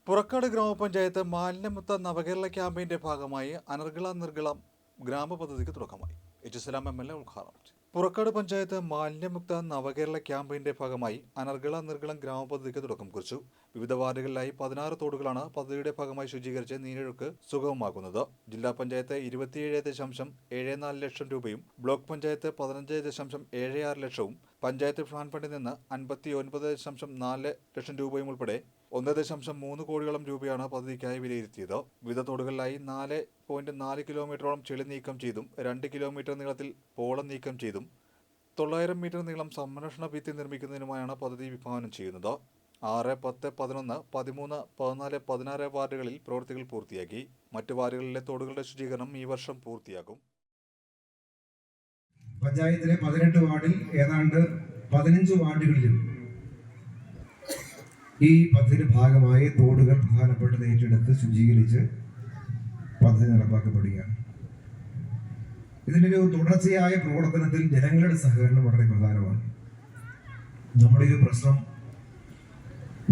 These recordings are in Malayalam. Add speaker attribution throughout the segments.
Speaker 1: പുറക്കാട് ഗ്രാമപഞ്ചായത്ത് മാലിന്യമുക്ത നവകേരള ക്യാമ്പയിന്റെ ഭാഗമായി അനർഗള നിർഗളം ഗ്രാമപദ്ധതിക്ക് തുടക്കമായി. എച്ച് എം എൽ എ ഉദ്ഘാടനം ചെയ്തു. പുറക്കാട് പഞ്ചായത്ത് മാലിന്യമുക്ത നവകേരള ക്യാമ്പയിന്റെ ഭാഗമായി അനർഗള നിർഗളം ഗ്രാമപദ്ധതിക്ക് തുടക്കം കുറിച്ചു. വിവിധ വാർഡുകളിലായി 16 തോടുകളാണ് പദ്ധതിയുടെ ഭാഗമായി ശുചീകരിച്ച് നീരൊഴുക്ക് സുഗമമാക്കുന്നത്. ജില്ലാ പഞ്ചായത്ത് 27.74 ലക്ഷം രൂപയും ബ്ലോക്ക് പഞ്ചായത്ത് 15.76 ലക്ഷവും പഞ്ചായത്ത് പ്ലാൻ ഫണ്ടിൽ നിന്ന് 59.4 ലക്ഷം രൂപയും ഉൾപ്പെടെ 1.3 കോടിയോളം രൂപയാണ് പദ്ധതിക്കായി വിലയിരുത്തിയത്. വിവിധ തോടുകളിലായി 4.4 കിലോമീറ്ററോളം ചെളി നീക്കം ചെയ്തും 2 കിലോമീറ്റർ നീളത്തിൽ പോളം നീക്കം ചെയ്തും 900 മീറ്റർ നീളം സംരക്ഷണ ഭിത്തി നിർമ്മിക്കുന്നതിനുമായാണ് പദ്ധതി വിഭാവനം ചെയ്യുന്നത്. 6, 10, 11, 13, 14, 16 വാർഡുകളിൽ പ്രവൃത്തികൾ പൂർത്തിയാക്കി. മറ്റു വാർഡുകളിലെ തോടുകളുടെ ശുചീകരണം ഈ വർഷം പൂർത്തിയാക്കും.
Speaker 2: പഞ്ചായത്തിലെ 18 വാർഡിൽ ഏതാണ്ട് 15 വാർഡുകളിലും ഈ പദ്ധതിയുടെ ഭാഗമായി തോടുകൾ പ്രധാനപ്പെട്ടത് ഏറ്റെടുത്ത് ശുചീകരിച്ച് പദ്ധതി നടപ്പാക്കപ്പെടുകയാണ്. ഇതിനൊരു തുടർച്ചയായ പ്രവർത്തനത്തിൽ ജനങ്ങളുടെ സഹകരണം വളരെ പ്രധാനമാണ്. നമ്മുടെ ഒരു പ്രശ്നം,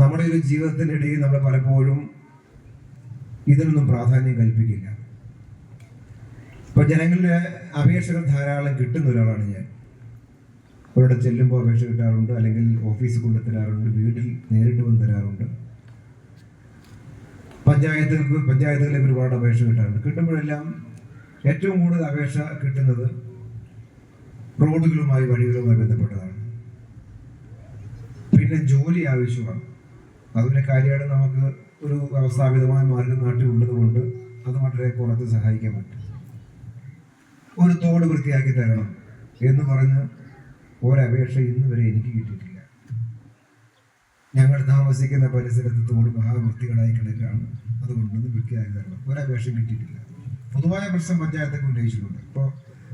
Speaker 2: നമ്മുടെ ഒരു ജീവിതത്തിനിടയിൽ നമ്മൾ പലപ്പോഴും ഇതിനൊന്നും പ്രാധാന്യം കൽപ്പിക്കില്ല. ഇപ്പൊ ജനങ്ങളുടെ അപേക്ഷകൾ ധാരാളം കിട്ടുന്ന ഒരാളാണ് ഞാൻ. അവരുടെ ചെല്ലുമ്പോൾ അപേക്ഷ കിട്ടാറുണ്ട്, അല്ലെങ്കിൽ ഓഫീസിൽ കൊണ്ട് തരാറുണ്ട്, വീട്ടിൽ നേരിട്ട് വന്ന് തരാറുണ്ട്. പഞ്ചായത്തുകളിലേക്ക് ഒരുപാട് അപേക്ഷ കിട്ടാറുണ്ട്. കിട്ടുമ്പോഴെല്ലാം ഏറ്റവും കൂടുതൽ അപേക്ഷ കിട്ടുന്നത് റോഡുകളുമായി, വഴികളുമായി ബന്ധപ്പെട്ടതാണ്. പിന്നെ ജോലി ആവശ്യമാണ്. അതിൻ്റെ കാര്യമാണ് നമുക്ക് ഒരു വ്യവസ്ഥാപിതമായ മാർഗം നാട്ടിൽ ഉള്ളത് കൊണ്ട് അത് വളരെ കുറച്ച് സഹായിക്കാൻ പറ്റും. ഒരു തോട് വൃത്തിയാക്കി തരണം എന്ന് പറഞ്ഞ് ഒരപേക്ഷ ഇന്ന് വരെ എനിക്ക് കിട്ടിയിട്ടില്ല. ഞങ്ങൾ താമസിക്കുന്ന പരിസരത്ത് തോട് മഹാവൃത്തികളായി കിടക്കുകയാണ്, അതുകൊണ്ടൊന്ന് വൃത്തിയാക്കി തരണം. ഒരപേക്ഷ കിട്ടിയിട്ടില്ല. പൊതുവായ പ്രശ്നം പഞ്ചായത്തൊക്കെ ഉന്നയിച്ചിട്ടുണ്ട്. ഇപ്പോൾ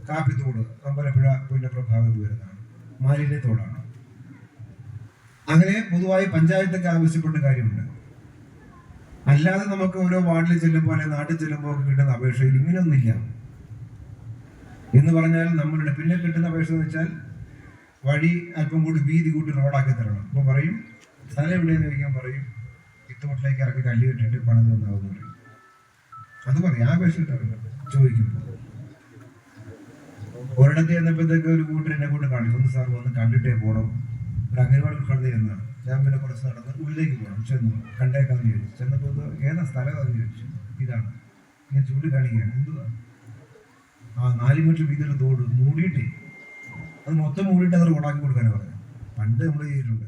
Speaker 2: കാപ്പിത്തോട് അമ്പലപ്പുഴ പുന്നപ്രഭാഗത്ത് വരുന്നതാണ്, മാലിന്യത്തോടാണ്. അങ്ങനെ പൊതുവായി പഞ്ചായത്തൊക്കെ ആവശ്യപ്പെട്ട കാര്യമുണ്ട്. അല്ലാതെ നമുക്ക് ഓരോ വാർഡിൽ ചെല്ലുമ്പോൾ അല്ലെങ്കിൽ നാട്ടിൽ ചെല്ലുമ്പോൾ ഒക്കെ കിട്ടുന്ന അപേക്ഷയിൽ ഇങ്ങനെയൊന്നുമില്ല എന്ന് പറഞ്ഞാൽ നമ്മളുടെ പിന്നെ കിട്ടുന്ന അപേക്ഷ എന്ന് വെച്ചാൽ വഴി അല്പം കൂടി വീതി കൂട്ടി റോഡാക്കി തരണം. അപ്പോൾ പറയും സ്ഥലം എവിടെയെന്ന് ചോദിക്കാൻ പറയും ഇത്തോട്ടിലേക്ക് ഇറക്കി കല്ല് കെട്ടിട്ട് പണിത് തന്നാവുന്നു പറയും. അത് പറയും ആ അപേക്ഷ കിട്ടാറില്ല. ചോദിക്കുമ്പോൾ ഒരിടത്ത് ചെന്നപ്പോഴത്തേക്ക് ഒരു കൂട്ടർ എന്നെ കൊണ്ട് കാണിച്ചു, സാർ വന്ന് കണ്ടിട്ടേ പോകണം, ഒരു അംഗൻവാടി കടന്നു ചെന്നാണ്. ഞാൻ പിന്നെ കുറച്ച് നടന്ന് ഉള്ളിലേക്ക് പോകണം. ചെന്നു കണ്ടേക്കാന്ന് ചോദിച്ചു. ചെന്നപ്പോൾ ഏതാ സ്ഥലം എന്ന് ചോദിച്ചു. ഇതാണ്. ഞാൻ ചൂണ്ടിക്കാണിക്കുകയാണ്. എന്തുവാ? 4 മീറ്റർ വീതിയുള്ള തോട് മൂടിയിട്ടേ, അത് മൊത്തം മൂടിയിട്ട് അത് റോഡാക്കി കൊടുക്കാനാണ് പറഞ്ഞത്. പണ്ട് നമ്മൾ ചെയ്തിട്ടുണ്ട്.